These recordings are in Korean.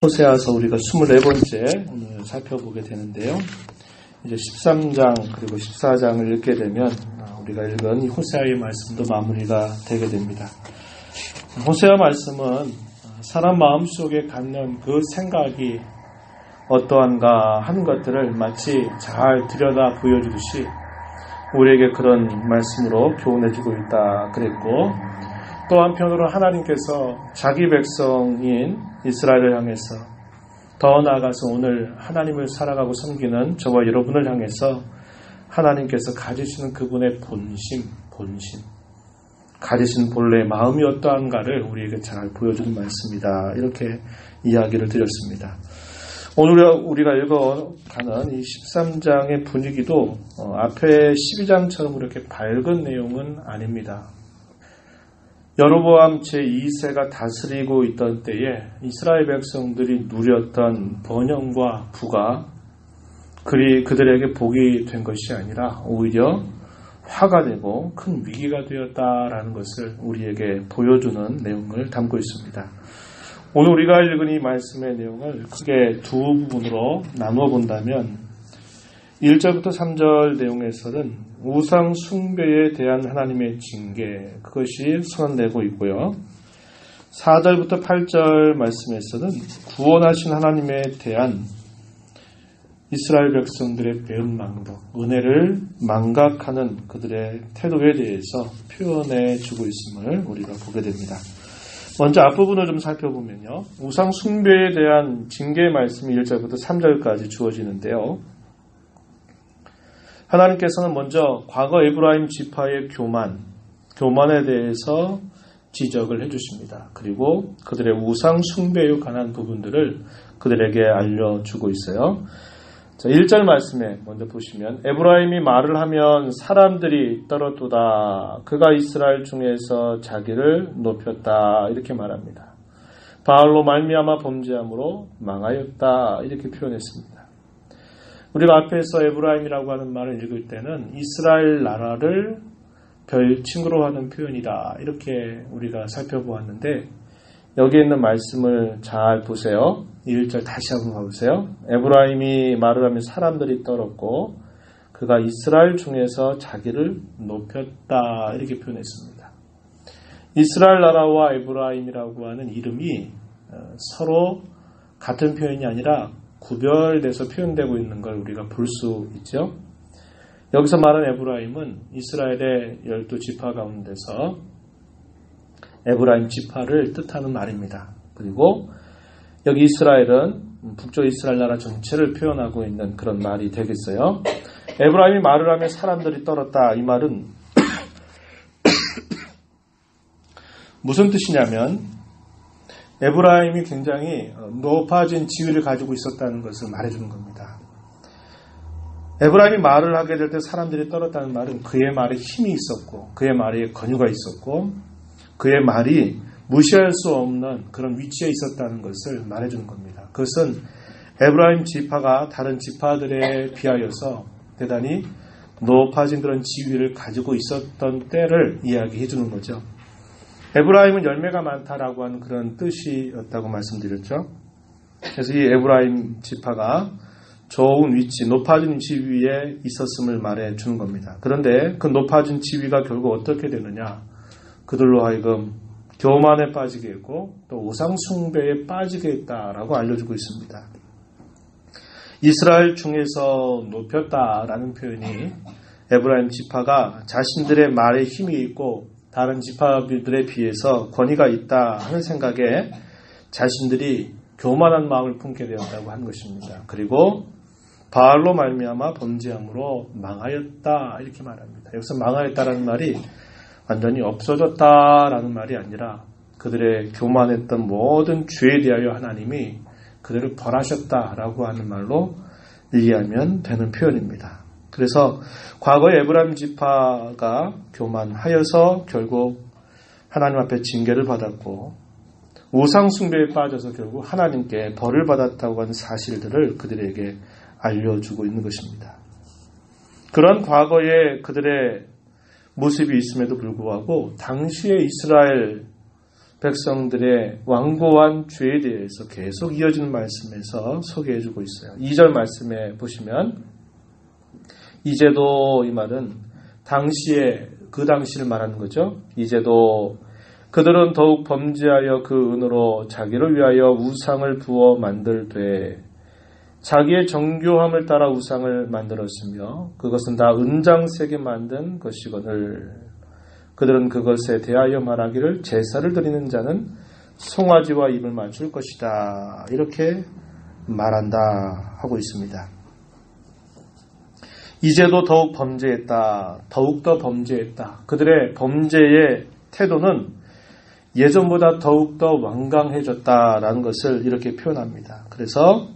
호세아서 우리가 24번째 오늘 살펴보게 되는데요. 이제 13장 그리고 14장을 읽게 되면 우리가 읽은 이 호세아의 말씀도 마무리가 되게 됩니다. 호세아 말씀은 사람 마음속에 갖는 그 생각이 어떠한가 하는 것들을 마치 잘 들여다 보여주듯이 우리에게 그런 말씀으로 교훈해주고 있다 그랬고, 또 한편으로 하나님께서 자기 백성인 이스라엘을 향해서 더 나아가서 오늘 하나님을 살아가고 섬기는 저와 여러분을 향해서 하나님께서 가지시는 그분의 본심, 가지신 본래의 마음이 어떠한가를 우리에게 잘 보여주는 말씀이다. 이렇게 이야기를 드렸습니다. 오늘 우리가 읽어가는 이 13장의 분위기도 앞에 12장처럼 그렇게 밝은 내용은 아닙니다. 여로보암 제2세가 다스리고 있던 때에 이스라엘 백성들이 누렸던 번영과 부가 그들에게 복이 된 것이 아니라 오히려 화가 되고 큰 위기가 되었다라는 것을 우리에게 보여주는 내용을 담고 있습니다. 오늘 우리가 읽은 이 말씀의 내용을 크게 두 부분으로 나누어 본다면 1절부터 3절 내용에서는 우상 숭배에 대한 하나님의 징계, 그것이 선언되고 있고요. 4절부터 8절 말씀에서는 구원하신 하나님에 대한 이스라엘 백성들의 배은망덕, 은혜를 망각하는 그들의 태도에 대해서 표현해 주고 있음을 우리가 보게 됩니다. 먼저 앞부분을 좀 살펴보면요. 우상 숭배에 대한 징계의 말씀이 1절부터 3절까지 주어지는데요. 하나님께서는 먼저 과거 에브라임 지파의 교만에 대해서 지적을 해주십니다. 그리고 그들의 우상 숭배에 관한 부분들을 그들에게 알려주고 있어요. 자, 1절 말씀에 먼저 보시면 에브라임이 말을 하면 사람들이 떨어도다. 그가 이스라엘 중에서 자기를 높였다. 이렇게 말합니다. 바알로 말미암아 범죄함으로 망하였다. 이렇게 표현했습니다. 우리가 앞에서 에브라임이라고 하는 말을 읽을 때는 이스라엘 나라를 별칭으로 하는 표현이다. 이렇게 우리가 살펴보았는데 여기에 있는 말씀을 잘 보세요. 1절 다시 한번 봐보세요. 에브라임이 말을 하면 사람들이 떨었고 그가 이스라엘 중에서 자기를 높였다. 이렇게 표현했습니다. 이스라엘 나라와 에브라임이라고 하는 이름이 서로 같은 표현이 아니라 구별돼서 표현되고 있는 걸 우리가 볼 수 있죠. 여기서 말하는 에브라임은 이스라엘의 12지파 가운데서 에브라임 지파를 뜻하는 말입니다. 그리고 여기 이스라엘은 북쪽 이스라엘 나라 전체를 표현하고 있는 그런 말이 되겠어요. 에브라임이 말을 하면 사람들이 떨었다. 이 말은 무슨 뜻이냐면 에브라임이 굉장히 높아진 지위를 가지고 있었다는 것을 말해주는 겁니다. 에브라임이 말을 하게 될 때 사람들이 떨었다는 말은 그의 말에 힘이 있었고 그의 말에 권유가 있었고 그의 말이 무시할 수 없는 그런 위치에 있었다는 것을 말해주는 겁니다. 그것은 에브라임 지파가 다른 지파들에 비하여서 대단히 높아진 그런 지위를 가지고 있었던 때를 이야기해 주는 거죠. 에브라임은 열매가 많다라고 하는 그런 뜻이었다고 말씀드렸죠. 그래서 이 에브라임 지파가 좋은 위치, 높아진 지위에 있었음을 말해 주는 겁니다. 그런데 그 높아진 지위가 결국 어떻게 되느냐? 그들로 하여금 교만에 빠지게 했고 또 우상 숭배에 빠지게 했다라고 알려주고 있습니다. 이스라엘 중에서 높였다라는 표현이 에브라임 지파가 자신들의 말에 힘이 있고 다른 지파들에 비해서 권위가 있다 하는 생각에 자신들이 교만한 마음을 품게 되었다고 하는 것입니다. 그리고 바알로 말미암아 범죄함으로 망하였다 이렇게 말합니다. 여기서 망하였다라는 말이 완전히 없어졌다라는 말이 아니라 그들의 교만했던 모든 죄에 대하여 하나님이 그들을 벌하셨다라고 하는 말로 이해하면 되는 표현입니다. 그래서 과거의 에브라임 지파가 교만하여서 결국 하나님 앞에 징계를 받았고 우상 숭배에 빠져서 결국 하나님께 벌을 받았다고 하는 사실들을 그들에게 알려주고 있는 것입니다. 그런 과거의 그들의 모습이 있음에도 불구하고 당시의 이스라엘 백성들의 완고한 죄에 대해서 계속 이어지는 말씀에서 소개해주고 있어요. 2절 말씀에 보시면 이제도 이 말은 그 당시를 말하는 거죠. 이제도 그들은 더욱 범죄하여 그 은으로 자기를 위하여 우상을 부어 만들되 자기의 정교함을 따라 우상을 만들었으며 그것은 다 은장색에 만든 것이거늘 그들은 그것에 대하여 말하기를 제사를 드리는 자는 송아지와 입을 맞출 것이다. 이렇게 말한다 하고 있습니다. 이제도 더욱 범죄했다. 더욱더 범죄했다. 그들의 범죄의 태도는 예전보다 더욱더 완강해졌다라는 것을 이렇게 표현합니다. 그래서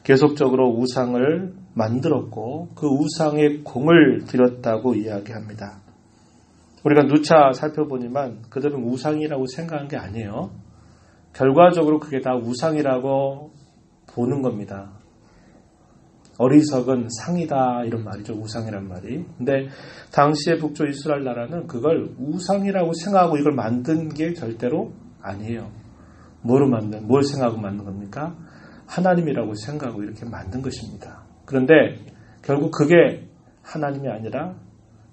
계속적으로 우상을 만들었고 그 우상의 공을 들였다고 이야기합니다. 우리가 누차 살펴보니만 그들은 우상이라고 생각한 게 아니에요. 결과적으로 그게 다 우상이라고 보는 겁니다. 어리석은 상이다 이런 말이죠. 우상이란 말이. 근데 당시의 북쪽 이스라엘 나라는 그걸 우상이라고 생각하고 이걸 만든 게 절대로 아니에요. 뭘 생각하고 만든 겁니까? 하나님이라고 생각하고 이렇게 만든 것입니다. 그런데 결국 그게 하나님이 아니라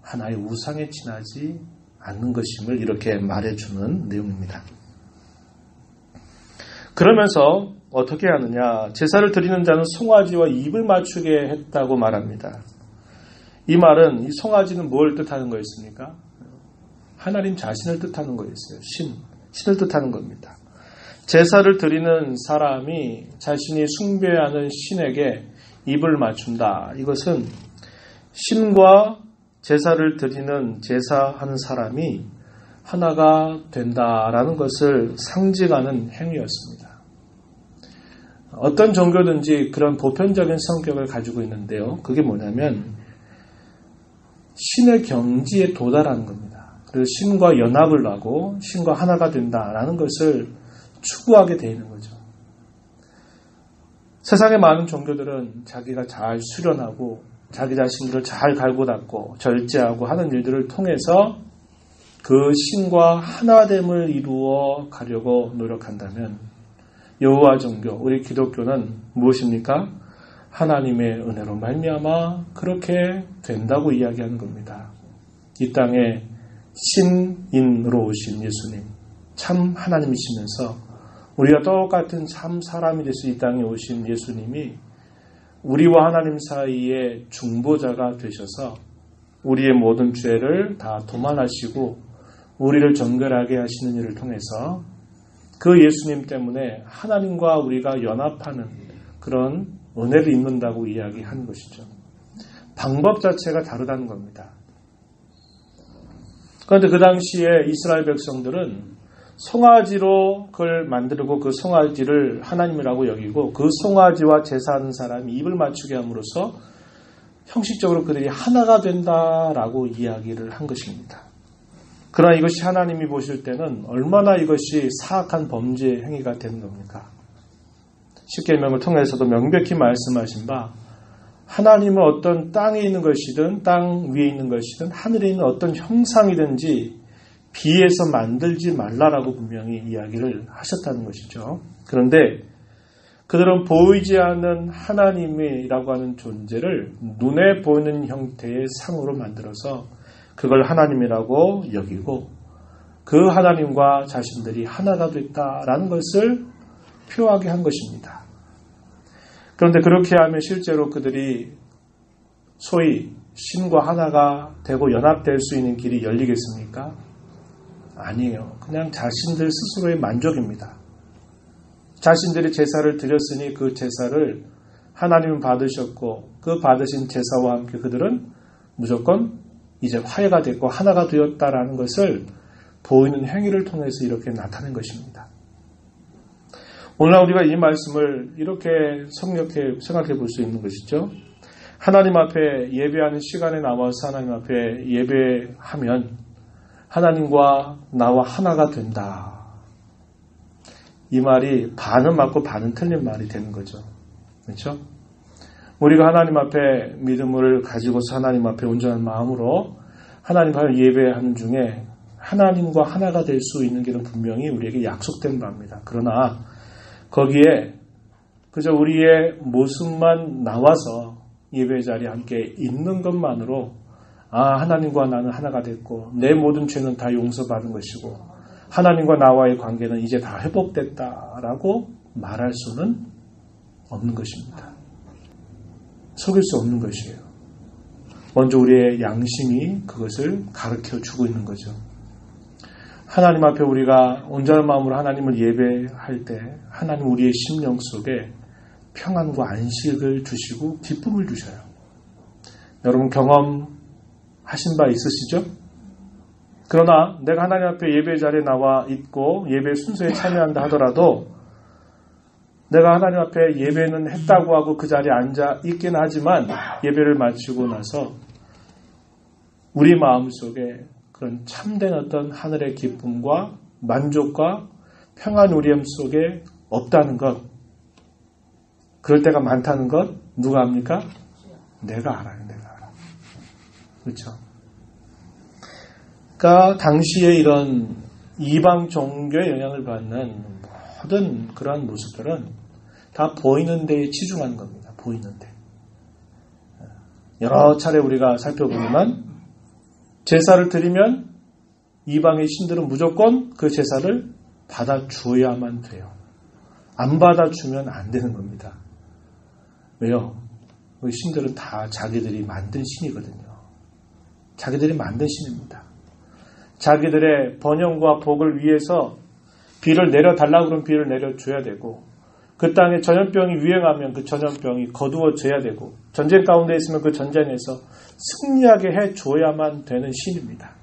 하나의 우상에 지나지 않는 것임을 이렇게 말해주는 내용입니다. 그러면서 어떻게 하느냐? 제사를 드리는 자는 송아지와 입을 맞추게 했다고 말합니다. 이 말은 이 송아지는 뭘 뜻하는 거였습니까? 하나님 자신을 뜻하는 거였어요. 신을 뜻하는 겁니다. 제사를 드리는 사람이 자신이 숭배하는 신에게 입을 맞춘다. 이것은 신과 제사를 드리는 제사하는 사람이 하나가 된다라는 것을 상징하는 행위였습니다. 어떤 종교든지 그런 보편적인 성격을 가지고 있는데요. 그게 뭐냐면 신의 경지에 도달하는 겁니다. 그래서 신과 연합을 하고 신과 하나가 된다라는 것을 추구하게 되어 있는 거죠. 세상의 많은 종교들은 자기가 잘 수련하고 자기 자신들을 잘 갈고 닦고 절제하고 하는 일들을 통해서 그 신과 하나됨을 이루어 가려고 노력한다면 여호와 종교, 우리 기독교는 무엇입니까? 하나님의 은혜로 말미암아 그렇게 된다고 이야기하는 겁니다. 이 땅에 신인으로 오신 예수님, 참 하나님이시면서 우리가 똑같은 참 사람이 돼서 이 땅에 오신 예수님이 우리와 하나님 사이에 중보자가 되셔서 우리의 모든 죄를 다 도말하시고 우리를 정결하게 하시는 일을 통해서 그 예수님 때문에 하나님과 우리가 연합하는 그런 은혜를 입는다고 이야기하는 것이죠. 방법 자체가 다르다는 겁니다. 그런데 그 당시에 이스라엘 백성들은 송아지로 그걸 만들고 그 송아지를 하나님이라고 여기고 그 송아지와 제사하는 사람이 입을 맞추게 함으로써 형식적으로 그들이 하나가 된다라고 이야기를 한 것입니다. 그러나 이것이 하나님이 보실 때는 얼마나 이것이 사악한 범죄 행위가 되는 겁니까? 십계명을 통해서도 명백히 말씀하신 바 하나님은 어떤 땅에 있는 것이든 땅 위에 있는 것이든 하늘에 있는 어떤 형상이든지 비에서 만들지 말라라고 분명히 이야기를 하셨다는 것이죠. 그런데 그들은 보이지 않는 하나님이라고 하는 존재를 눈에 보이는 형태의 상으로 만들어서 그걸 하나님이라고 여기고 그 하나님과 자신들이 하나가 됐다라는 것을 표하게 한 것입니다. 그런데 그렇게 하면 실제로 그들이 소위 신과 하나가 되고 연합될 수 있는 길이 열리겠습니까? 아니에요. 그냥 자신들 스스로의 만족입니다. 자신들이 제사를 드렸으니 그 제사를 하나님은 받으셨고 그 받으신 제사와 함께 그들은 무조건 이제 화해가 됐고 하나가 되었다라는 것을 보이는 행위를 통해서 이렇게 나타낸 것입니다. 오늘날 우리가 이 말씀을 이렇게 생각해 볼 수 있는 것이죠. 하나님 앞에 예배하는 시간에 나와서 하나님 앞에 예배하면 하나님과 나와 하나가 된다. 이 말이 반은 맞고 반은 틀린 말이 되는 거죠. 그렇죠? 우리가 하나님 앞에 믿음을 가지고서 하나님 앞에 온전한 마음으로 하나님 앞에 예배하는 중에 하나님과 하나가 될 수 있는 길은 분명히 우리에게 약속된 바입니다. 그러나 거기에 그저 우리의 모습만 나와서 예배 자리에 함께 있는 것만으로 하나님과 나는 하나가 됐고 내 모든 죄는 다 용서받은 것이고 하나님과 나와의 관계는 이제 다 회복됐다라고 말할 수는 없는 것입니다. 속일 수 없는 것이에요. 먼저 우리의 양심이 그것을 가르쳐주고 있는 거죠. 하나님 앞에 우리가 온전한 마음으로 하나님을 예배할 때 하나님 우리의 심령 속에 평안과 안식을 주시고 기쁨을 주셔요. 여러분 경험하신 바 있으시죠? 그러나 내가 하나님 앞에 예배 자리에 나와 있고 예배 순서에 참여한다 하더라도 내가 하나님 앞에 예배는 했다고 하고 그 자리에 앉아 있긴 하지만 예배를 마치고 나서 우리 마음속에 그런 참된 어떤 하늘의 기쁨과 만족과 평안 우리엠 속에 없다는 것, 그럴 때가 많다는 것 누가 압니까? 내가 알아요. 내가 알아. 그렇죠? 그러니까 당시에 이런 이방 종교의 영향을 받는 모든 그러한 모습들은 다 보이는 데에 치중한 겁니다. 보이는 데. 여러 차례 우리가 살펴보지만 제사를 드리면 이방의 신들은 무조건 그 제사를 받아줘야만 돼요. 안 받아주면 안 되는 겁니다. 왜요? 그 신들은 다 자기들이 만든 신이거든요. 자기들이 만든 신입니다. 자기들의 번영과 복을 위해서 비를 내려달라고 그러면 비를 내려줘야 되고 그 땅에 전염병이 유행하면 그 전염병이 거두어져야 되고 전쟁 가운데 있으면 그 전쟁에서 승리하게 해줘야만 되는 신입니다.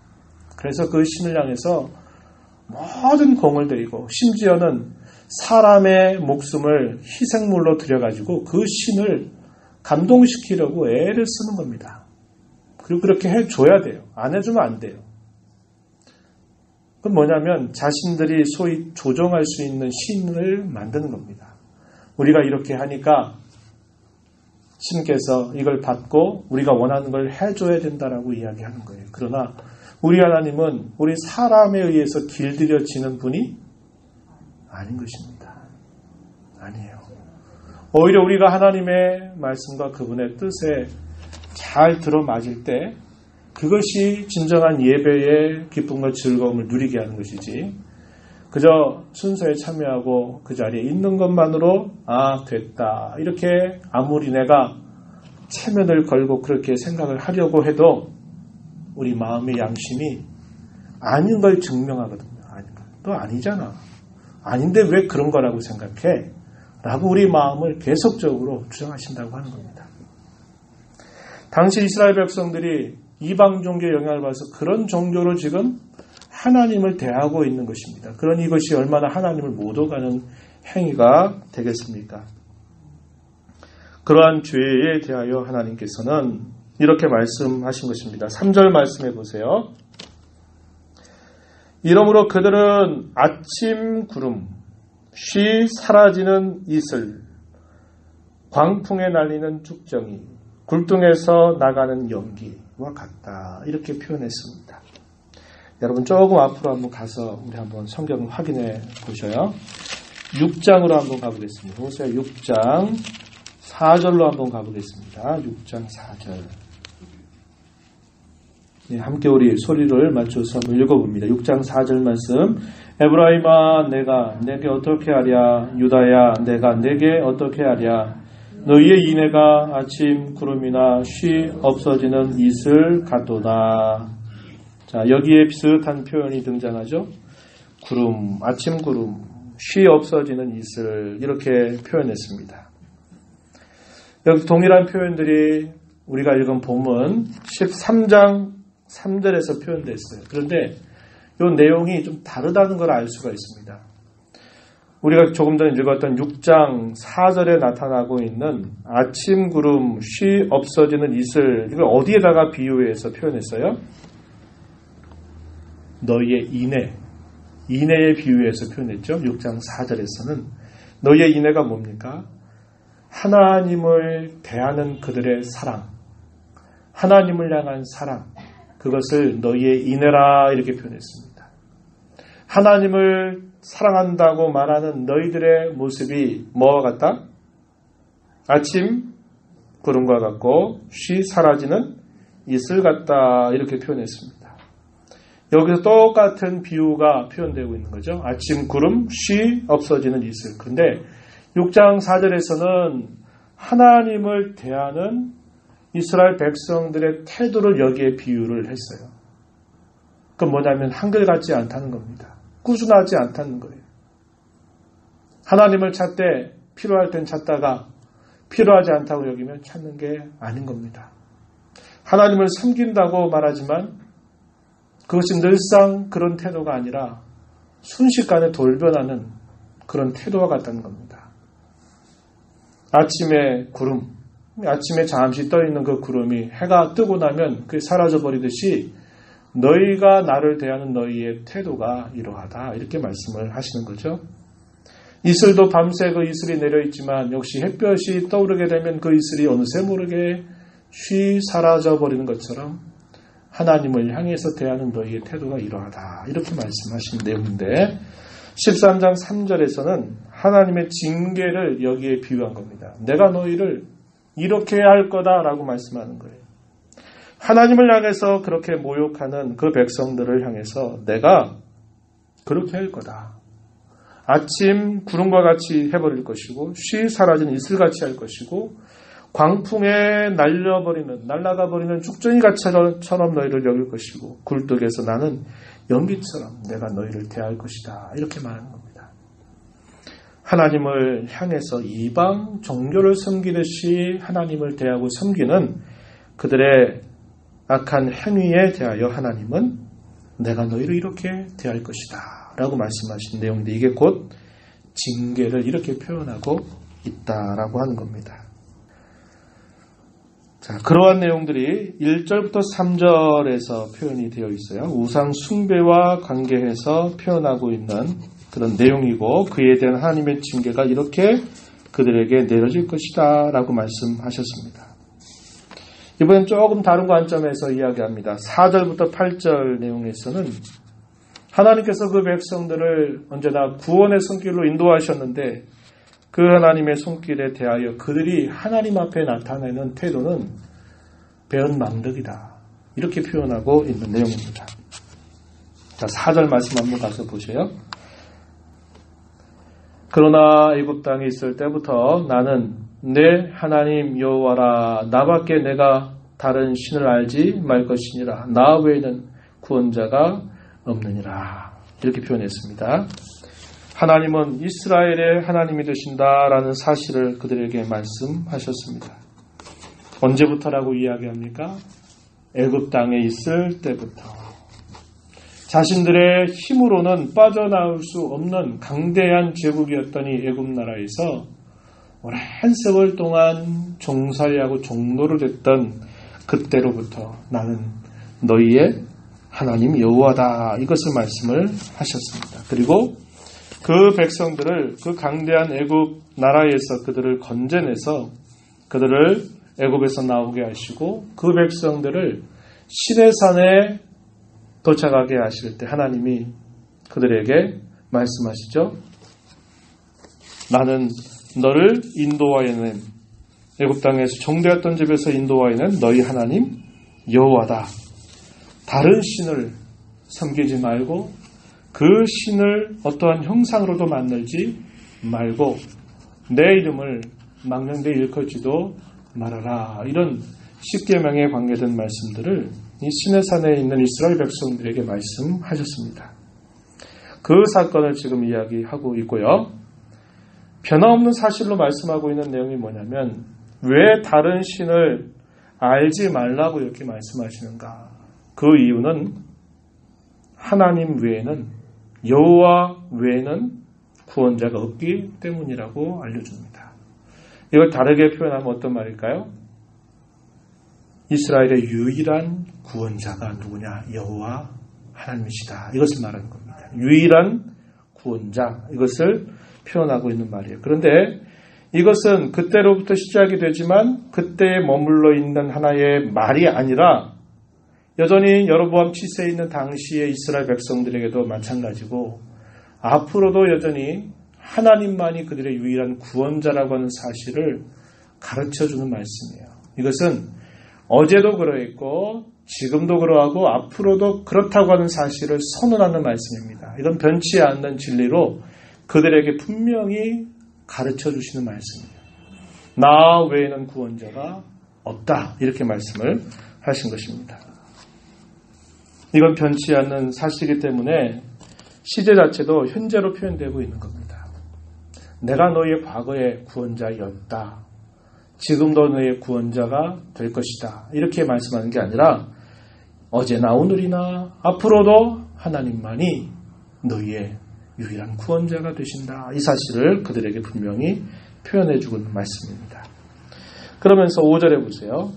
그래서 그 신을 향해서 모든 공을 들이고 심지어는 사람의 목숨을 희생물로 들여가지고 그 신을 감동시키려고 애를 쓰는 겁니다. 그리고 그렇게 해줘야 돼요. 안 해주면 안 돼요. 그건 뭐냐면 자신들이 소위 조종할 수 있는 신을 만드는 겁니다. 우리가 이렇게 하니까 신께서 이걸 받고 우리가 원하는 걸 해줘야 된다라고 이야기하는 거예요. 그러나 우리 하나님은 우리 사람에 의해서 길들여지는 분이 아닌 것입니다. 아니에요. 오히려 우리가 하나님의 말씀과 그분의 뜻에 잘 들어맞을 때 그것이 진정한 예배의 기쁨과 즐거움을 누리게 하는 것이지 그저 순서에 참여하고 그 자리에 있는 것만으로 됐다 이렇게 아무리 내가 체면을 걸고 그렇게 생각을 하려고 해도 우리 마음의 양심이 아닌 걸 증명하거든요. 또 아니잖아. 아닌데 왜 그런 거라고 생각해? 라고 우리 마음을 계속적으로 주장하신다고 하는 겁니다. 당시 이스라엘 백성들이 이방 종교의 영향을 받아서 그런 종교로 지금 하나님을 대하고 있는 것입니다. 그러니 이것이 얼마나 하나님을 못 오가는 행위가 되겠습니까? 그러한 죄에 대하여 하나님께서는 이렇게 말씀하신 것입니다. 3절 말씀해 보세요. 이러므로 그들은 아침 구름, 쉬 사라지는 이슬, 광풍에 날리는 쭉정이, 굴뚝에서 나가는 연기와 같다. 이렇게 표현했습니다. 여러분 조금 앞으로 한번 가서 우리 한번 성경을 확인해 보셔요. 6장으로 한번 가보겠습니다. 호세아 6장 4절로 한번 가보겠습니다. 6장 4절. 네, 함께 우리 소리를 맞춰서 한번 읽어봅니다. 6장 4절 말씀. 에브라임아 내가 내게 어떻게 하랴. 유다야 내가 내게 어떻게 하랴. 너희의 인애가 아침 구름이나 쉬 없어지는 이슬 같도다. 자, 여기에 비슷한 표현이 등장하죠. 구름, 아침 구름, 쉬 없어지는 이슬 이렇게 표현했습니다. 여기 동일한 표현들이 우리가 읽은 본문 13장 3절에서 표현됐어요. 그런데 이 내용이 좀 다르다는 걸 알 수가 있습니다. 우리가 조금 전에 읽었던 6장 4절에 나타나고 있는 아침 구름, 쉬 없어지는 이슬 이걸 어디에다가 비유해서 표현했어요? 너희의 인애에 비유해서 표현했죠. 6장 4절에서는 너희의 인애가 뭡니까? 하나님을 대하는 그들의 사랑, 하나님을 향한 사랑, 그것을 너희의 인애라 이렇게 표현했습니다. 하나님을 사랑한다고 말하는 너희들의 모습이 뭐와 같다? 아침 구름과 같고 쉬 사라지는 이슬 같다 이렇게 표현했습니다. 여기서 똑같은 비유가 표현되고 있는 거죠. 아침 구름, 쉬 없어지는 이슬. 그런데 6장 4절에서는 하나님을 대하는 이스라엘 백성들의 태도를 여기에 비유를 했어요. 그건 뭐냐면 한결같지 않다는 겁니다. 꾸준하지 않다는 거예요. 하나님을 찾되 필요할 땐 찾다가 필요하지 않다고 여기면 찾는 게 아닌 겁니다. 하나님을 섬긴다고 말하지만 그것이 늘상 그런 태도가 아니라 순식간에 돌변하는 그런 태도와 같다는 겁니다. 아침에 구름, 아침에 잠시 떠있는 그 구름이 해가 뜨고 나면 그게 사라져버리듯이 너희가 나를 대하는 너희의 태도가 이러하다 이렇게 말씀을 하시는 거죠. 이슬도 밤새 그 이슬이 내려있지만 역시 햇볕이 떠오르게 되면 그 이슬이 어느새 모르게 쉬 사라져버리는 것처럼 하나님을 향해서 대하는 너희의 태도가 이러하다 이렇게 말씀하신 내용인데 13장 3절에서는 하나님의 징계를 여기에 비유한 겁니다. 내가 너희를 이렇게 할 거다라고 말씀하는 거예요. 하나님을 향해서 그렇게 모욕하는 그 백성들을 향해서 내가 그렇게 할 거다. 아침 구름과 같이 해버릴 것이고 쉬 사라지는 이슬같이 할 것이고 광풍에 날아가버리는 쭉정이같이처럼 너희를 여길 것이고 굴뚝에서 나는 연기처럼 내가 너희를 대할 것이다. 이렇게 말하는 겁니다. 하나님을 향해서 이방 종교를 섬기듯이 하나님을 대하고 섬기는 그들의 악한 행위에 대하여 하나님은 내가 너희를 이렇게 대할 것이다 라고 말씀하신 내용인데 이게 곧 징계를 이렇게 표현하고 있다라고 하는 겁니다. 자, 그러한 내용들이 1절부터 3절에서 표현이 되어 있어요. 우상 숭배와 관계해서 표현하고 있는 그런 내용이고 그에 대한 하나님의 징계가 이렇게 그들에게 내려질 것이다 라고 말씀하셨습니다. 이번엔 조금 다른 관점에서 이야기합니다. 4절부터 8절 내용에서는 하나님께서 그 백성들을 언제나 구원의 손길로 인도하셨는데 그 하나님의 손길에 대하여 그들이 하나님 앞에 나타내는 태도는 배은망덕이다. 이렇게 표현하고 있는 내용입니다. 자, 4절 말씀 한번 가서 보세요. 그러나 애굽 땅에 있을 때부터 나는 내 하나님 여호와라 나밖에 내가 다른 신을 알지 말 것이니라 나 외에는 구원자가 없느니라 이렇게 표현했습니다. 하나님은 이스라엘의 하나님이 되신다라는 사실을 그들에게 말씀하셨습니다. 언제부터라고 이야기합니까? 애굽 땅에 있을 때부터 자신들의 힘으로는 빠져나올 수 없는 강대한 제국이었더니 애굽 나라에서 오랜 세월 동안 종살이하고 종노를 했던 그때로부터 나는 너희의 하나님 여호와다 이것을 말씀을 하셨습니다. 그리고 그 백성들을 그 강대한 애굽 나라에서 그들을 건져내서 그들을 애굽에서 나오게 하시고 그 백성들을 시내산에 도착하게 하실 때 하나님이 그들에게 말씀하시죠. 나는 너를 인도하여낸 애굽 땅에서 종되었던 집에서 인도하여낸 너희 하나님 여호와다. 다른 신을 섬기지 말고 그 신을 어떠한 형상으로도 만들지 말고 내 이름을 망령되이 일컫지도 말아라. 이런 십계명에 관계된 말씀들을 이 시내산에 있는 이스라엘 백성들에게 말씀하셨습니다. 그 사건을 지금 이야기하고 있고요. 변함없는 사실로 말씀하고 있는 내용이 뭐냐면 왜 다른 신을 알지 말라고 이렇게 말씀하시는가. 그 이유는 하나님 외에는 여호와 외에는 구원자가 없기 때문이라고 알려줍니다. 이걸 다르게 표현하면 어떤 말일까요? 이스라엘의 유일한 구원자가 누구냐? 여호와 하나님이시다. 이것을 말하는 겁니다. 유일한 구원자 이것을 표현하고 있는 말이에요. 그런데 이것은 그때로부터 시작이 되지만 그때에 머물러 있는 하나의 말이 아니라 여전히 여로보암 7세에 있는 당시의 이스라엘 백성들에게도 마찬가지고 앞으로도 여전히 하나님만이 그들의 유일한 구원자라고 하는 사실을 가르쳐주는 말씀이에요. 이것은 어제도 그러했고 지금도 그러하고 앞으로도 그렇다고 하는 사실을 선언하는 말씀입니다. 이런 변치 않는 진리로 그들에게 분명히 가르쳐주시는 말씀이에요. 나 외에는 구원자가 없다. 이렇게 말씀을 하신 것입니다. 이건 변치 않는 사실이기 때문에 시제 자체도 현재로 표현되고 있는 겁니다. 내가 너희의 과거의 구원자였다. 지금도 너희의 구원자가 될 것이다. 이렇게 말씀하는 게 아니라 어제나 오늘이나 앞으로도 하나님만이 너희의 유일한 구원자가 되신다. 이 사실을 그들에게 분명히 표현해 주고 있는 말씀입니다. 그러면서 5절에 보세요.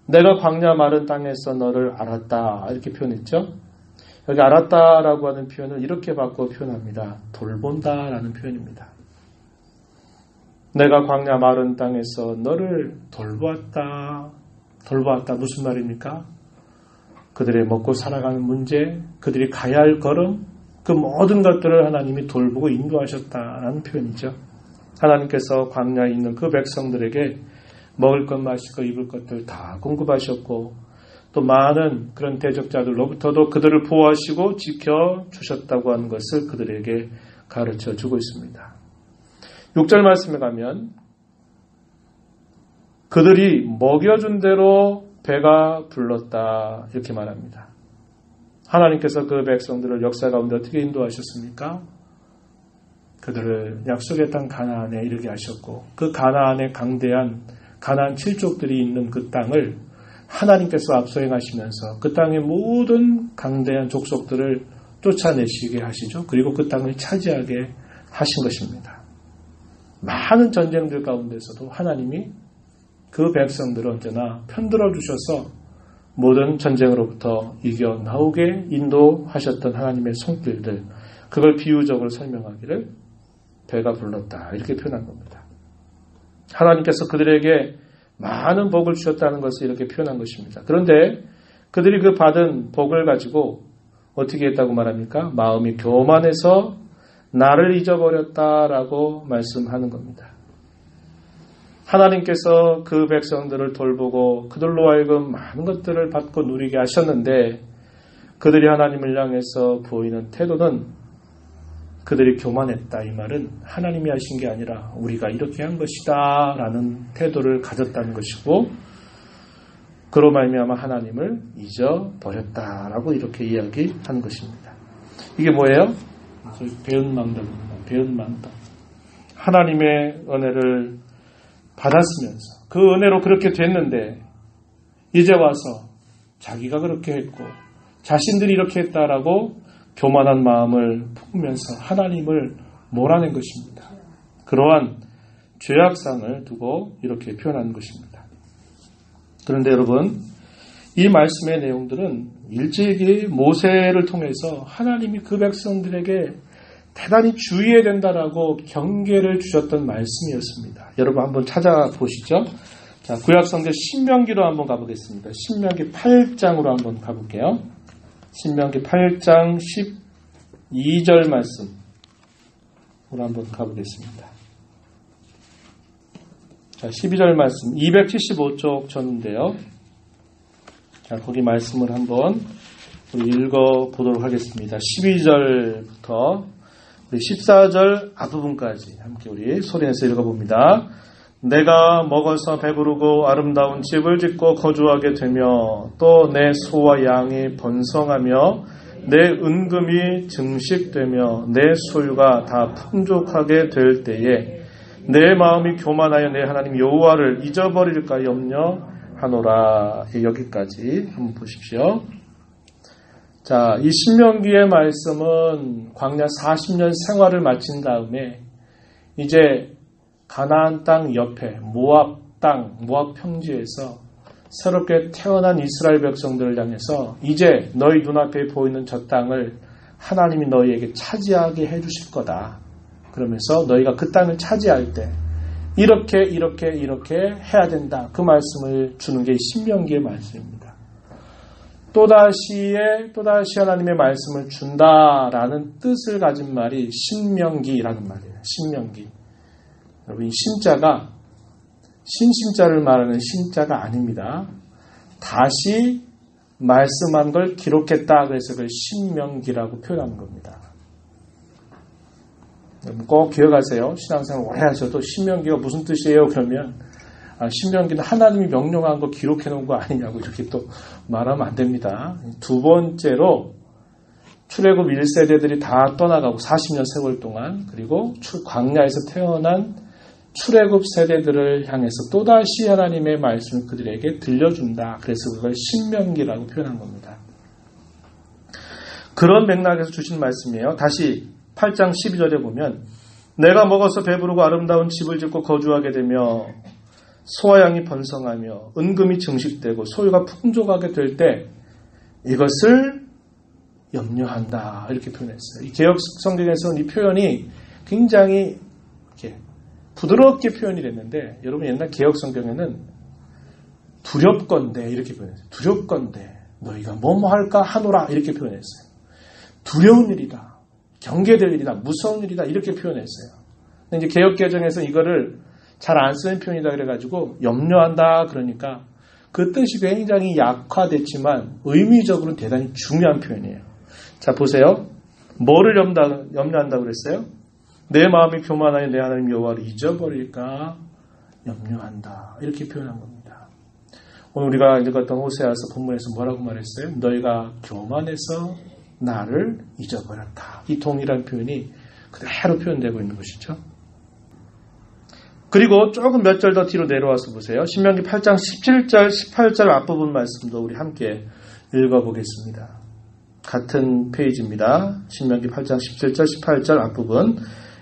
내가 광야 마른 땅에서 너를 알았다. 이렇게 표현했죠. 여기 알았다라고 하는 표현을 이렇게 바꿔 표현합니다. 돌본다라는 표현입니다. 내가 광야 마른 땅에서 너를 돌보았다. 돌보았다. 무슨 말입니까? 그들의 먹고 살아가는 문제, 그들이 가야 할 걸음, 그 모든 것들을 하나님이 돌보고 인도하셨다라는 표현이죠. 하나님께서 광야에 있는 그 백성들에게 먹을 것, 마실 것, 입을 것들 다 공급하셨고 또 많은 그런 대적자들로부터도 그들을 보호하시고 지켜주셨다고 하는 것을 그들에게 가르쳐 주고 있습니다. 6절 말씀에 가면 그들이 먹여준 대로 배가 불렀다 이렇게 말합니다. 하나님께서 그 백성들을 역사 가운데 어떻게 인도하셨습니까? 그들을 약속의 땅 가나안에 이르게 하셨고 그 가나안의 강대한 가나안 7족들이 있는 그 땅을 하나님께서 앞서 행하시면서 그 땅의 모든 강대한 족속들을 쫓아내시게 하시죠. 그리고 그 땅을 차지하게 하신 것입니다. 많은 전쟁들 가운데서도 하나님이 그 백성들을 언제나 편들어 주셔서 모든 전쟁으로부터 이겨나오게 인도하셨던 하나님의 손길들, 그걸 비유적으로 설명하기를 배가 불렀다 이렇게 표현한 겁니다. 하나님께서 그들에게 많은 복을 주셨다는 것을 이렇게 표현한 것입니다. 그런데 그들이 그 받은 복을 가지고 어떻게 했다고 말합니까? 마음이 교만해서 나를 잊어버렸다라고 말씀하는 겁니다. 하나님께서 그 백성들을 돌보고 그들로 하여금 많은 것들을 받고 누리게 하셨는데 그들이 하나님을 향해서 보이는 태도는 그들이 교만했다. 이 말은 하나님이 하신 게 아니라 우리가 이렇게 한 것이다 라는 태도를 가졌다는 것이고 그로 말미암아 하나님을 잊어버렸다라고 이렇게 이야기하는 것입니다. 이게 뭐예요? 배은망덕입니다. 배은망덕. 하나님의 은혜를 받았으면서 그 은혜로 그렇게 됐는데 이제 와서 자기가 그렇게 했고 자신들이 이렇게 했다라고 교만한 마음을 품으면서 하나님을 몰아낸 것입니다. 그러한 죄악상을 두고 이렇게 표현한 것입니다. 그런데 여러분, 이 말씀의 내용들은 일제기 모세를 통해서 하나님이 그 백성들에게 대단히 주의해야 된다라고 경계를 주셨던 말씀이었습니다. 여러분 한번 찾아보시죠. 자, 구약성경 신명기로 한번 가보겠습니다. 신명기 8장으로 한번 가볼게요. 신명기 8장 12절 말씀으로 한번 가보겠습니다. 자, 12절 말씀 275쪽 쳤는데요. 자, 거기 말씀을 한번 우리 읽어보도록 하겠습니다. 12절부터 우리 14절 앞부분까지 함께 우리 소리내서 읽어봅니다. 내가 먹어서 배부르고 아름다운 집을 짓고 거주하게 되며 또 내 소와 양이 번성하며 내 은금이 증식되며 내 소유가 다 풍족하게 될 때에 내 마음이 교만하여 내 하나님 여호와를 잊어버릴까 염려하노라. 여기까지 한번 보십시오. 자, 이 신명기의 말씀은 광야 40년 생활을 마친 다음에 이제 가나안 땅 옆에 모압 땅, 모압 평지에서 새롭게 태어난 이스라엘 백성들을 향해서 이제 너희 눈앞에 보이는 저 땅을 하나님이 너희에게 차지하게 해주실 거다. 그러면서 너희가 그 땅을 차지할 때 이렇게 해야 된다. 그 말씀을 주는 게 신명기의 말씀입니다. 또다시 하나님의 말씀을 준다라는 뜻을 가진 말이 신명기라는 말이에요. 신명기. 여러분, 이 신자가 신심자를 말하는 신자가 아닙니다. 다시 말씀한 걸 기록했다. 그래서 그걸 신명기라고 표현하는 겁니다. 꼭 기억하세요. 신앙생활 오래 하셔도 신명기가 무슨 뜻이에요? 그러면 신명기는 하나님이 명령한 거 기록해 놓은 거 아니냐고 이렇게 또 말하면 안 됩니다. 두 번째로 출애굽 1세대들이 다 떠나가고 40년 세월 동안, 그리고 광야에서 태어난 출애굽 세대들을 향해서 또다시 하나님의 말씀을 그들에게 들려준다. 그래서 그걸 신명기라고 표현한 겁니다. 그런 맥락에서 주신 말씀이에요. 다시 8장 12절에 보면 내가 먹어서 배부르고 아름다운 집을 짓고 거주하게 되며 소와 양이 번성하며 은금이 증식되고 소유가 풍족하게 될 때 이것을 염려한다. 이렇게 표현했어요. 이 개역 성경에서는 이 표현이 굉장히 이렇게 부드럽게 표현이 됐는데, 여러분 옛날 개역 성경에는 두렵건대 이렇게 표현했어요. 두렵건대 너희가 뭐뭐 할까 하노라 이렇게 표현했어요. 두려운 일이다. 경계될 일이다. 무서운 일이다. 이렇게 표현했어요. 근데 이제 개역 개정에서 이거를 잘 안 쓰는 표현이다 그래가지고 염려한다 그러니까 그 뜻이 굉장히 약화됐지만 의미적으로는 대단히 중요한 표현이에요. 자, 보세요. 뭐를 염려한다고 그랬어요? 내 마음이 교만하여 내 하나님 여호와를 잊어버릴까 염려한다. 이렇게 표현한 겁니다. 오늘 우리가 읽었던 호세아서 본문에서 뭐라고 말했어요? 너희가 교만해서 나를 잊어버렸다. 이 동일한 표현이 그대로 표현되고 있는 것이죠. 그리고 조금 몇 절 더 뒤로 내려와서 보세요. 신명기 8장 17절, 18절 앞부분 말씀도 우리 함께 읽어보겠습니다. 같은 페이지입니다. 신명기 8장 17절, 18절 앞부분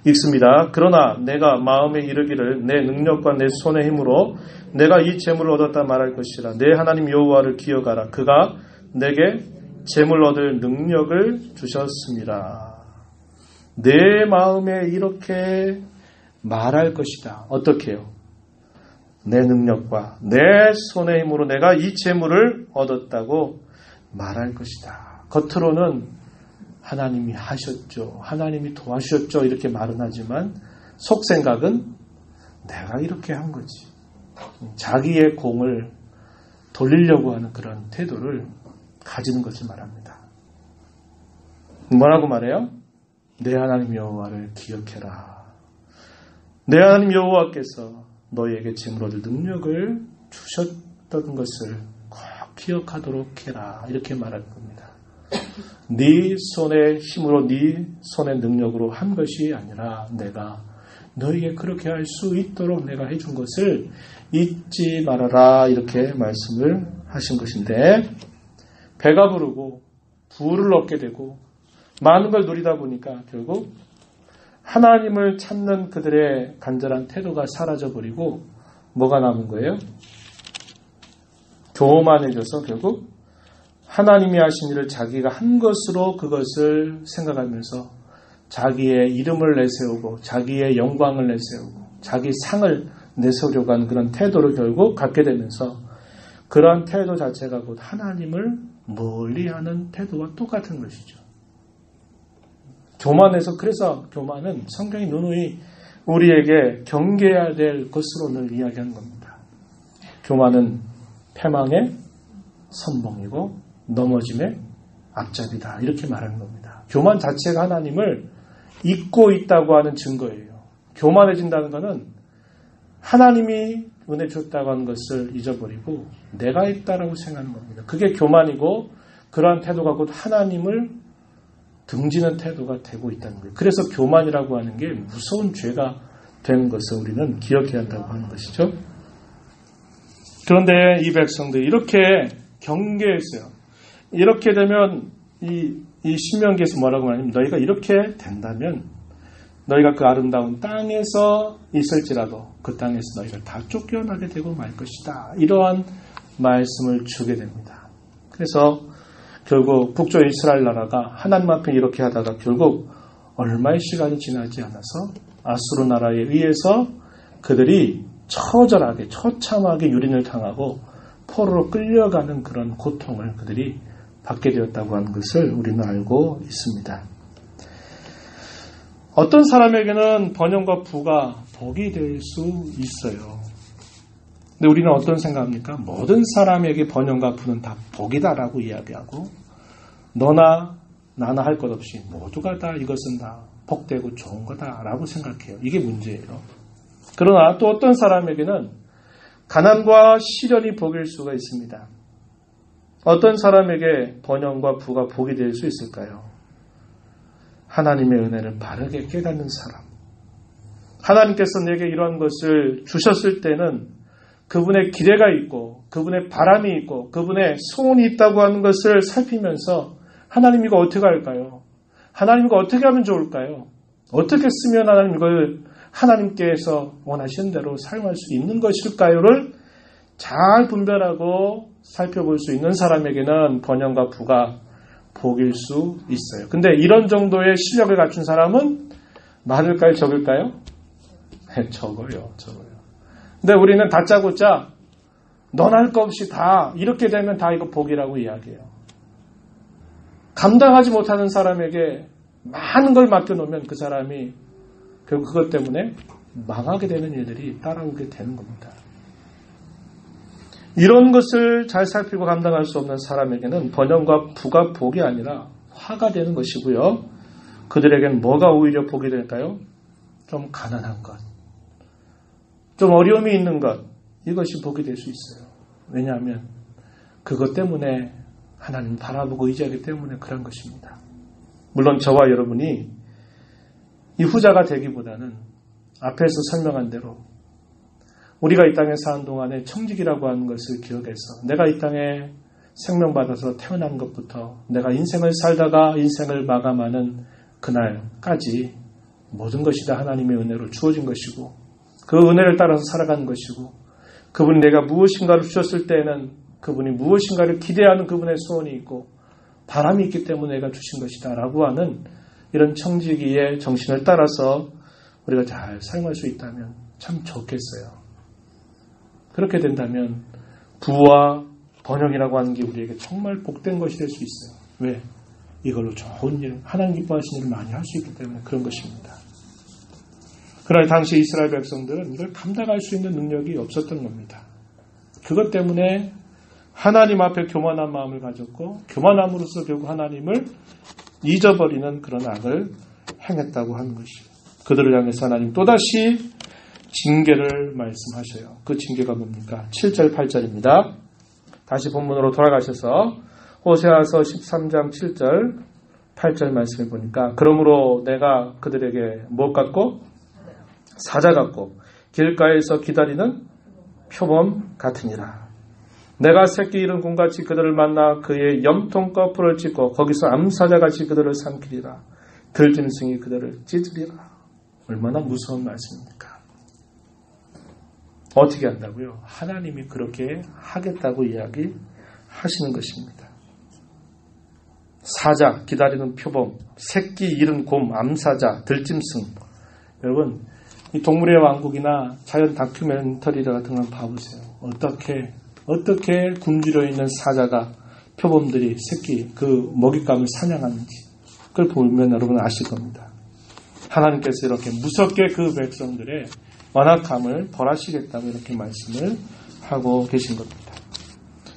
읽습니다. 그러나 내가 마음에 이르기를 내 능력과 내 손의 힘으로 내가 이 재물을 얻었다 말할 것이라. 내 하나님 여호와를 기억하라. 그가 내게 재물 얻을 능력을 주셨습니다. 내 마음에 이렇게 말할 것이다. 어떻게 해요? 내 능력과 내 손의 힘으로 내가 이 재물을 얻었다고 말할 것이다. 겉으로는 하나님이 하셨죠. 하나님이 도와주셨죠. 이렇게 말은 하지만 속생각은 내가 이렇게 한 거지. 자기의 공을 돌리려고 하는 그런 태도를 가지는 것을 말합니다. 뭐라고 말해요? 내 하나님 여호와를 기억해라. 내 하나님 여호와께서 너희에게 재물 얻을 능력을 주셨던 것을 꼭 기억하도록 해라. 이렇게 말할 겁니다. 네 손의 힘으로 네 손의 능력으로 한 것이 아니라 내가 너희에게 그렇게 할 수 있도록 내가 해준 것을 잊지 말아라. 이렇게 말씀을 하신 것인데, 배가 부르고 부를 얻게 되고 많은 걸 누리다 보니까 결국 하나님을 찾는 그들의 간절한 태도가 사라져버리고 뭐가 남은 거예요? 교만해져서 결국 하나님이 하신 일을 자기가 한 것으로 그것을 생각하면서 자기의 이름을 내세우고 자기의 영광을 내세우고 자기 상을 내세우려고 하는 그런 태도를 결국 갖게 되면서 그런 태도 자체가 곧 하나님을 멀리하는 태도와 똑같은 것이죠. 교만해서, 그래서 교만은 성경이 누누이 우리에게 경계해야 될 것으로 늘 이야기하는 겁니다. 교만은 패망의 선봉이고 넘어짐의 앞잡이다. 이렇게 말하는 겁니다. 교만 자체가 하나님을 잊고 있다고 하는 증거예요. 교만해진다는 것은 하나님이 은혜 줬다고 하는 것을 잊어버리고 내가 했다라고 생각하는 겁니다. 그게 교만이고 그러한 태도가 곧 하나님을 등지는 태도가 되고 있다는 거예요. 그래서 교만이라고 하는 게 무서운 죄가 되는 것을 우리는 기억해야 한다고 하는 것이죠. 그런데 이 백성들이 이렇게 경계했어요. 이렇게 되면 이 신명기에서 뭐라고 말하냐면 너희가 이렇게 된다면 너희가 그 아름다운 땅에서 있을지라도 그 땅에서 너희가 다 쫓겨나게 되고 말 것이다. 이러한 말씀을 주게 됩니다. 그래서 결국 북쪽 이스라엘 나라가 하나님 앞에 이렇게 하다가 결국 얼마의 시간이 지나지 않아서 아수르 나라에 의해서 그들이 처절하게 처참하게 유린을 당하고 포로로 끌려가는 그런 고통을 그들이 받게 되었다고 하는 것을 우리는 알고 있습니다. 어떤 사람에게는 번영과 부가 복이 될 수 있어요. 근데 우리는 어떤 생각합니까? 모든 사람에게 번영과 부는 다 복이다라고 이야기하고 너나 나나 할 것 없이 모두가 다 이것은 다 복되고 좋은 거다라고 생각해요. 이게 문제예요. 그러나 또 어떤 사람에게는 가난과 시련이 복일 수가 있습니다. 어떤 사람에게 번영과 부가 복이 될 수 있을까요? 하나님의 은혜를 바르게 깨닫는 사람. 하나님께서 내게 이러한 것을 주셨을 때는 그분의 기대가 있고 그분의 바람이 있고 그분의 소원이 있다고 하는 것을 살피면서 하나님 이거 어떻게 할까요? 하나님 이거 어떻게 하면 좋을까요? 어떻게 쓰면 하나님 이걸 하나님께서 원하시는 대로 사용할 수 있는 것일까요를 잘 분별하고 살펴볼 수 있는 사람에게는 번영과 부가 복일 수 있어요. 근데 이런 정도의 실력을 갖춘 사람은 많을까요? 적을까요? 네, 적어요. 근데 우리는 다짜고짜 너나 할 거 없이 다 이렇게 되면 다 이거 복이라고 이야기해요. 감당하지 못하는 사람에게 많은 걸 맡겨놓으면 그 사람이 결국 그것 때문에 망하게 되는 일들이 따라오게 되는 겁니다. 이런 것을 잘 살피고 감당할 수 없는 사람에게는 번영과 부가 복이 아니라 화가 되는 것이고요. 그들에게는 뭐가 오히려 복이 될까요? 좀 가난한 것, 좀 어려움이 있는 것, 이것이 복이 될 수 있어요. 왜냐하면 그것 때문에 하나님 바라보고 의지하기 때문에 그런 것입니다. 물론 저와 여러분이 이 후자가 되기보다는 앞에서 설명한 대로 우리가 이 땅에 사는 동안에 청직이라고 하는 것을 기억해서 내가 이 땅에 생명받아서 태어난 것부터 내가 인생을 살다가 인생을 마감하는 그날까지 모든 것이 다 하나님의 은혜로 주어진 것이고 그 은혜를 따라서 살아가는 것이고 그분이 내가 무엇인가를 주셨을 때에는 그분이 무엇인가를 기대하는 그분의 소원이 있고 바람이 있기 때문에 내가 주신 것이다 라고 하는 이런 청지기의 정신을 따라서 우리가 잘 사용할 수 있다면 참 좋겠어요. 그렇게 된다면 부와 번영이라고 하는 게 우리에게 정말 복된 것이 될 수 있어요. 왜? 이걸로 좋은 일, 하나님 기뻐하시는 일을 많이 할 수 있기 때문에 그런 것입니다. 그러나 당시 이스라엘 백성들은 이걸 감당할 수 있는 능력이 없었던 겁니다. 그것 때문에 하나님 앞에 교만한 마음을 가졌고 교만함으로써 결국 하나님을 잊어버리는 그런 악을 행했다고 하는 것이에요. 그들을 향해서 하나님 또다시 징계를 말씀하셔요. 그 징계가 뭡니까? 7절 8절입니다. 다시 본문으로 돌아가셔서 호세아서 13장 7절 8절 말씀을 보니까 그러므로 내가 그들에게 무엇 같고? 사자 같고 길가에서 기다리는 표범 같으니라. 내가 새끼 잃은 곰같이 그들을 만나 그의 염통 거풀을 찢고 거기서 암사자같이 그들을 삼키리라. 들짐승이 그들을 찢으리라. 얼마나 무서운 말씀입니까? 어떻게 한다고요? 하나님이 그렇게 하겠다고 이야기하시는 것입니다. 사자, 기다리는 표범, 새끼 잃은 곰, 암사자, 들짐승. 여러분, 이 동물의 왕국이나 자연 다큐멘터리 같은 걸 봐보세요. 어떻게 굶주려 있는 사자가 표범들이 새끼 그 먹잇감을 사냥하는지 그걸 보면 여러분 아실 겁니다. 하나님께서 이렇게 무섭게 그 백성들의 완악함을 벌하시겠다고 이렇게 말씀을 하고 계신 겁니다.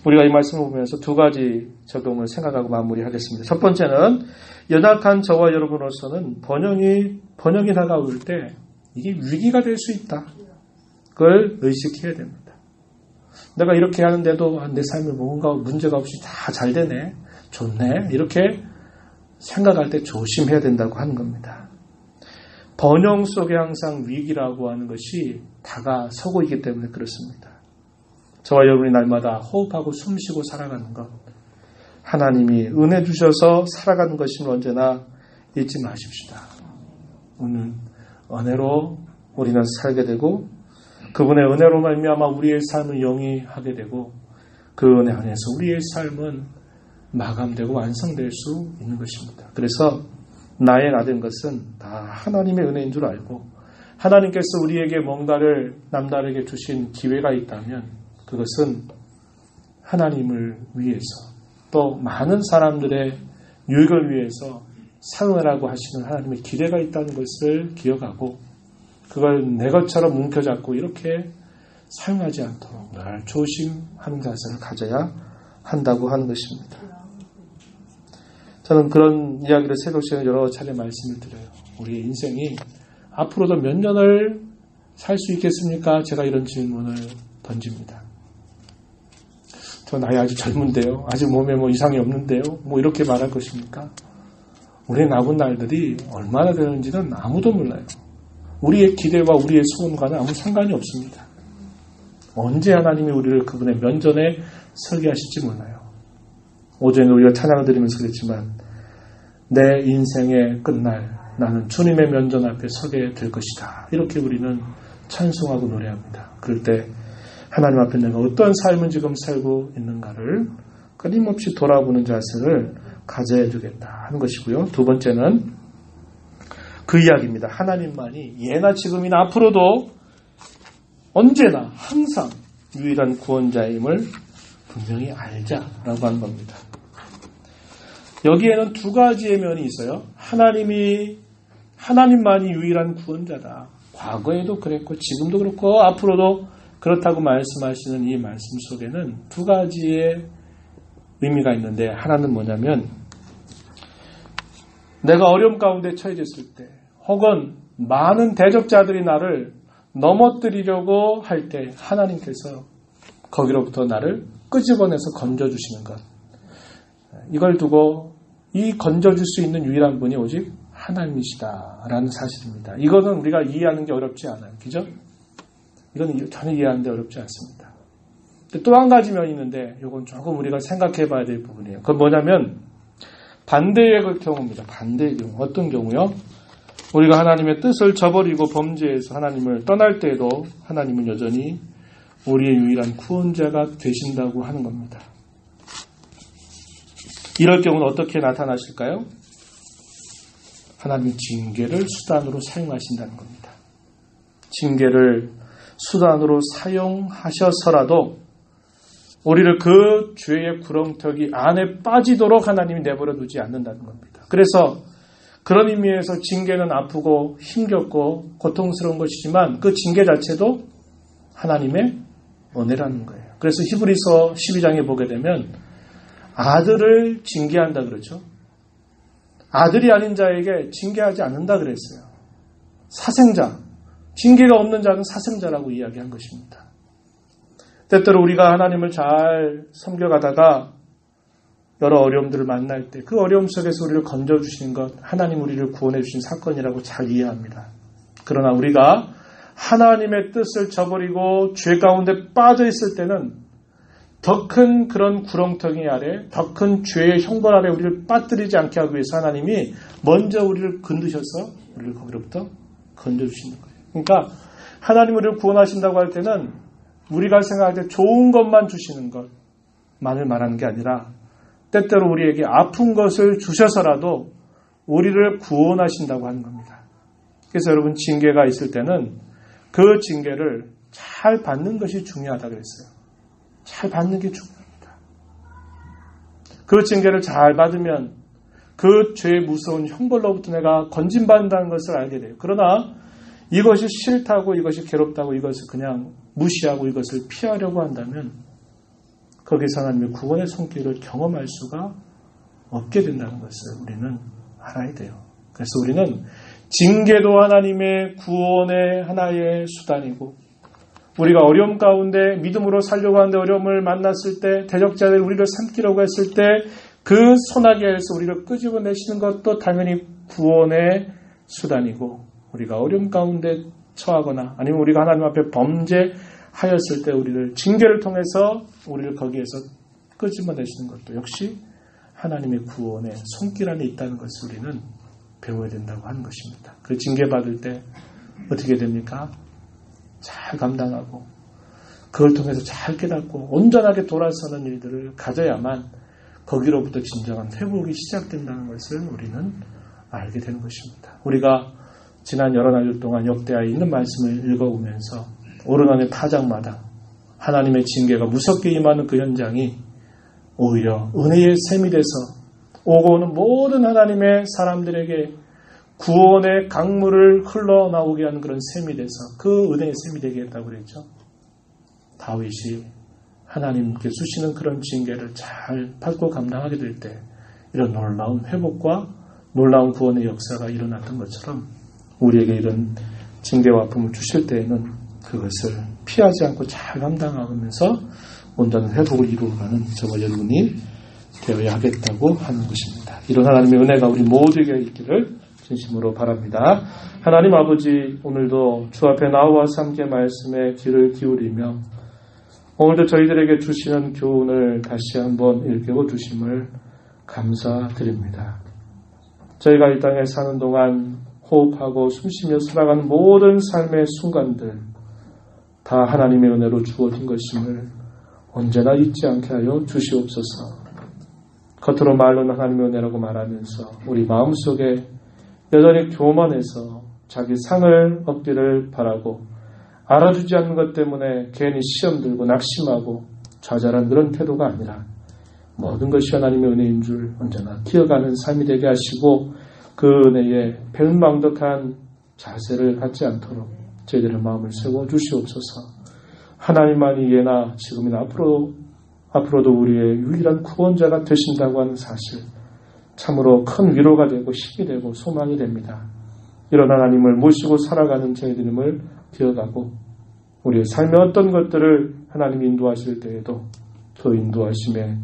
우리가 이 말씀을 보면서 두 가지 적용을 생각하고 마무리하겠습니다. 첫 번째는 연약한 저와 여러분으로서는 번영이 다가올 때 이게 위기가 될 수 있다. 그걸 의식해야 됩니다. 내가 이렇게 하는데도 내 삶에 뭔가 문제가 없이 다 잘 되네, 좋네, 이렇게 생각할 때 조심해야 된다고 하는 겁니다. 번영 속에 항상 위기라고 하는 것이 다가서고 있기 때문에 그렇습니다. 저와 여러분이 날마다 호흡하고 숨쉬고 살아가는 것, 하나님이 은혜 주셔서 살아가는 것임을 언제나 잊지 마십시다. 오늘 은혜로 우리는 살게 되고 그분의 은혜로 말미암아 우리의 삶을 영위하게 되고 그 은혜 안에서 우리의 삶은 마감되고 완성될 수 있는 것입니다. 그래서 나의 나 된 것은 다 하나님의 은혜인 줄 알고 하나님께서 우리에게 뭔가를 남다르게 주신 기회가 있다면 그것은 하나님을 위해서 또 많은 사람들의 유익을 위해서 사용하라고 하시는 하나님의 기대가 있다는 것을 기억하고 그걸 내 것처럼 움켜잡고 이렇게 사용하지 않도록 늘 조심하는 자세를 가져야 한다고 하는 것입니다. 저는 그런 이야기를 새벽 시간에 여러 차례 말씀을 드려요. 우리의 인생이 앞으로도 몇 년을 살 수 있겠습니까? 제가 이런 질문을 던집니다. 저 나이 아직 젊은데요. 아직 몸에 이상이 없는데요. 이렇게 말할 것입니까? 우리의 남은 날들이 얼마나 되는지는 아무도 몰라요. 우리의 기대와 우리의 소원과는 아무 상관이 없습니다. 언제 하나님이 우리를 그분의 면전에 서게 하실지 몰라요. 어제 우리가 찬양을 드리면서 그랬지만 내 인생의 끝날 나는 주님의 면전 앞에 서게 될 것이다. 이렇게 우리는 찬송하고 노래합니다. 그럴 때 하나님 앞에 내가 어떤 삶을 지금 살고 있는가를 끊임없이 돌아보는 자세를 가져야 되겠다 하는 것이고요. 두 번째는 그 이야기입니다. 하나님만이 예나 지금이나 앞으로도 언제나 항상 유일한 구원자임을 분명히 알자라고 하는 겁니다. 여기에는 두 가지의 면이 있어요. 하나님만이 유일한 구원자다. 과거에도 그랬고 지금도 그렇고 앞으로도 그렇다고 말씀하시는 이 말씀 속에는 두 가지의 의미가 있는데 하나는 뭐냐면 내가 어려움 가운데 처해졌을 때 혹은 많은 대적자들이 나를 넘어뜨리려고 할 때 하나님께서 거기로부터 나를 끄집어내서 건져주시는 것. 이걸 두고 이 건져줄 수 있는 유일한 분이 오직 하나님이시다라는 사실입니다. 이거는 우리가 이해하는 게 어렵지 않아요. 그죠? 이건 전혀 이해하는 데 어렵지 않습니다. 또 한 가지 면이 있는데 이건 조금 우리가 생각해 봐야 될 부분이에요. 그건 뭐냐면 반대의 경우입니다. 반대의 경우. 어떤 경우요? 우리가 하나님의 뜻을 저버리고 범죄해서 하나님을 떠날 때에도 하나님은 여전히 우리의 유일한 구원자가 되신다고 하는 겁니다. 이럴 경우는 어떻게 나타나실까요? 하나님의 징계를 수단으로 사용하신다는 겁니다. 징계를 수단으로 사용하셔서라도 우리를 그 죄의 구렁텅이 안에 빠지도록 하나님이 내버려 두지 않는다는 겁니다. 그래서 그런 의미에서 징계는 아프고 힘겹고 고통스러운 것이지만 그 징계 자체도 하나님의 은혜라는 거예요. 그래서 히브리서 12장에 보게 되면 아들을 징계한다 그러죠. 아들이 아닌 자에게 징계하지 않는다 그랬어요. 사생자, 징계가 없는 자는 사생자라고 이야기한 것입니다. 때때로 우리가 하나님을 잘 섬겨가다가 여러 어려움들을 만날 때 그 어려움 속에서 우리를 건져주시는 것, 하나님 우리를 구원해 주신 사건이라고 잘 이해합니다. 그러나 우리가 하나님의 뜻을 저버리고 죄 가운데 빠져 있을 때는 더 큰 그런 구렁텅이 아래, 더 큰 죄의 형벌 아래 우리를 빠뜨리지 않게 하기 위해서 하나님이 먼저 우리를 건드셔서 우리를 거기로부터 건져주시는 거예요. 그러니까 하나님 우리를 구원하신다고 할 때는 우리가 생각할 때 좋은 것만 주시는 것만을 말하는 게 아니라 때때로 우리에게 아픈 것을 주셔서라도 우리를 구원하신다고 하는 겁니다. 그래서 여러분 징계가 있을 때는 그 징계를 잘 받는 것이 중요하다 그랬어요. 잘 받는 게 중요합니다. 그 징계를 잘 받으면 그 죄의 무서운 형벌로부터 내가 건진받는다는 것을 알게 돼요. 그러나 이것이 싫다고 이것이 괴롭다고 이것을 그냥 무시하고 이것을 피하려고 한다면 거기서 하나님의 구원의 손길을 경험할 수가 없게 된다는 것을 우리는 알아야 돼요. 그래서 우리는 징계도 하나님의 구원의 하나의 수단이고 우리가 어려움 가운데 믿음으로 살려고 하는데 어려움을 만났을 때 대적자들이 우리를 삼키려고 했을 때 그 소나기에서 우리를 끄집어내시는 것도 당연히 구원의 수단이고 우리가 어려움 가운데 처하거나 아니면 우리가 하나님 앞에 범죄하였을 때 우리를 징계를 통해서 우리를 거기에서 끄집어내시는 것도 역시 하나님의 구원의 손길 안에 있다는 것을 우리는 배워야 된다고 하는 것입니다. 그 징계받을 때 어떻게 됩니까? 잘 감당하고 그걸 통해서 잘 깨닫고 온전하게 돌아서는 일들을 가져야만 거기로부터 진정한 회복이 시작된다는 것을 우리는 알게 되는 것입니다. 우리가 지난 여러 날 동안 역대하에 있는 말씀을 읽어보면서 오르나의 타작마다 하나님의 징계가 무섭게 임하는 그 현장이 오히려 은혜의 샘이 돼서 오고 오는 모든 하나님의 사람들에게 구원의 강물을 흘러나오게 하는 그런 샘이 돼서 그 은혜의 샘이 되게 했다고 그랬죠. 다윗이 하나님께 주시는 그런 징계를 잘 받고 감당하게 될 때 이런 놀라운 회복과 놀라운 구원의 역사가 일어났던 것처럼 우리에게 이런 징계와 아픔을 주실 때에는 그것을 피하지 않고 잘 감당하면서 온전한 회복을 이루어가는 저와 여러분이 되어야 하겠다고 하는 것입니다. 이런 하나님의 은혜가 우리 모두에게 있기를 진심으로 바랍니다. 하나님 아버지, 오늘도 주 앞에 나와서 함께 말씀에 귀를 기울이며 오늘도 저희들에게 주시는 교훈을 다시 한번 일깨워 주심을 감사드립니다. 저희가 이 땅에 사는 동안 호흡하고 숨쉬며 살아가는 모든 삶의 순간들 다 하나님의 은혜로 주어진 것임을 언제나 잊지 않게 하여 주시옵소서. 겉으로 말로는 하나님의 은혜라고 말하면서 우리 마음속에 여전히 교만해서 자기 상을 얻기를 바라고 알아주지 않는 것 때문에 괜히 시험 들고 낙심하고 좌절한 그런 태도가 아니라 모든 것이 하나님의 은혜인 줄 언제나 기억하는 삶이 되게 하시고 그 은혜에 배은망덕한 자세를 갖지 않도록 저희들의 마음을 세워 주시옵소서. 하나님만이 예나 지금이나 앞으로도 우리의 유일한 구원자가 되신다고 하는 사실 참으로 큰 위로가 되고 힘이 되고 소망이 됩니다. 이런 하나님을 모시고 살아가는 저희들임을 기억하고 우리의 삶의 어떤 것들을 하나님이 인도하실 때에도 그 인도하심에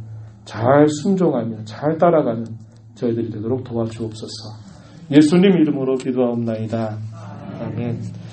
잘 순종하며 잘 따라가는 저희들이 되도록 도와주옵소서. 예수님 이름으로 기도하옵나이다. 아멘.